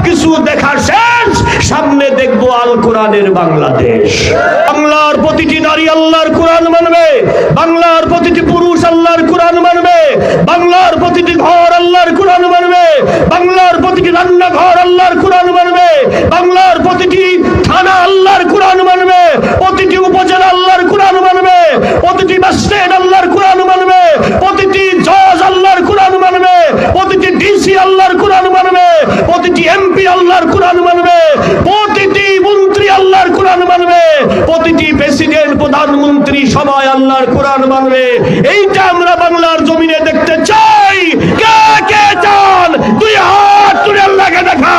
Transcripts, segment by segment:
কিছু দেখা শেষ, সামনে দেখবো আল কোরআনের বাংলাদেশ। বাংলার প্রতিটি নারী আল্লাহর কোরআন মানবে, বাংলার প্রতিটি পুরুষ আল্লাহর কোরআন মানবে, বাংলার প্রতিটি ঘর আল্লাহর কোরআন মানবে, বাংলার প্রতিটি রান্নাঘর আল্লাহর কোরআন মানবে, বাংলার প্রতিটি থানা আল্লাহর কোরআন মানবে, প্রতিটি উপজেলা আল্লাহর কোরআন মানবে, প্রতিটি ম্যাজিস্ট্রেট আল্লাহর কোরআন মানবে, প্রতিটি জজ আল্লাহর কোরআন মানবে, প্রতিটি ডিসি আল্লাহর কোরআন মানবে, প্রতিটি এমপি আল্লাহর কোরআন মানবে, প্রতিটি মন্ত্রী আল্লাহর কোরআন মানবে, প্রতিটি প্রেসিডেন্ট প্রধানমন্ত্রী সবাই আল্লাহর কোরআন মানবে। এইটা আমরা বাংলার জমিনে দেখতে চাই। কে কে চান? দুই হাত তুলে আল্লাহকে দেখা।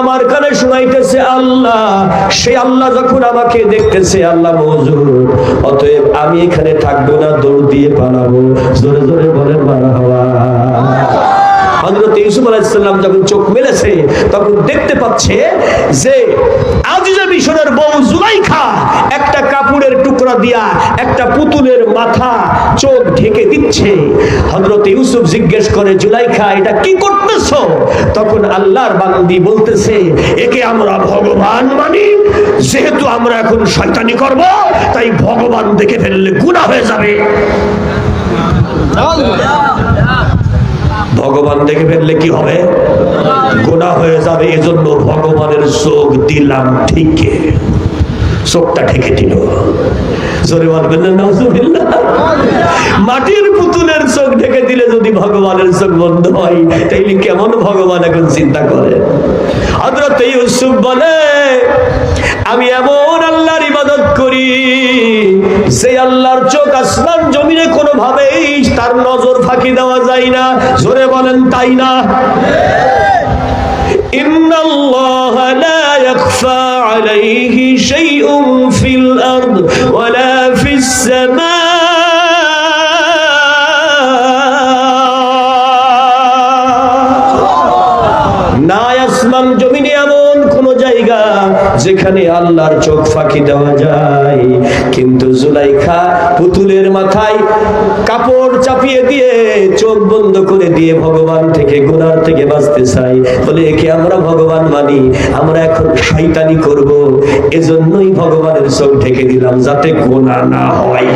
আমার কানে শোনাইতেছে আল্লাহ, সে আল্লাহ যখন আমাকে দেখতেছে আল্লাহ মওজুদ, অতএব আমি এখানে থাকবো না, দৌড় দিয়ে পালাবো। জোরে জোরে বলেন মারহাবা। হযরত ইউসুফ আলাইহিস সালাম যখন চোখ মেলেছে তখন দেখতে পাচ্ছে যে আজিজা মিশরের বউ জুলাইখা একটা কাপড়ের টুকরা দিয়া একটা পুতুলের মাথা চোখ ঢেকে দিচ্ছে। হযরত ইউসুফ জিজ্ঞেস করে, জুলাইখা এটা কি করতেছো? তখন আল্লাহর বান্দি বলতেছে, একে আমরা ভগবান মানি, যেহেতু আমরা এখন শয়তানি করব তাই ভগবান দেখে ফেললে গুনাহ হয়ে যাবে। ভগবান দেখে ফেললে কি হবে? গুনাহ হয়ে যাবে। এজন্য ভগবানের চোখ দিলাম ঠিকই, চোখটা ঢেকে দিল। জোরে বলবেন না নাউজুবিল্লাহ। মাটির পুতুলের চোখ ঢেকে দিলে যদি ভগবানের চোখ বন্ধ হয়, তাইলে কেমন ভগবান এখন চিন্তা করে? হযরত ইউসুফ বলে, আমি এমন আল্লাহর ইবাদত করি যে আল্লাহর চোখ আসমান জমিনে কোনোভাবেই তার নজর ফাঁকি দেওয়া যায় না। জোরে বলেন তাই না? ইন্নাল্লাহা লা ইয়াখফা আলাইহি শাইউন ফিল আরদ ওয়ালা ফিস সামা। না আসমান জমিনে এমন কোন জায়গা যেখানে আল্লাহর চোখ ফাঁকি দেওয়া যায়। কিন্তু জুলাইখা পুতুলের মাথায় কাপড় চাপিয়ে দিয়ে চোখ বন্ধ করে দিয়ে ভগবান থেকে, গুনাহ থেকে বাঁচতে চাই বলে, একে আমরা ভগবান মানি, আমরা এখন শয়তানি করব, এজন্যই ভগবানের চোখ ঢেকে দিলাম যাতে গুনাহ না হয়।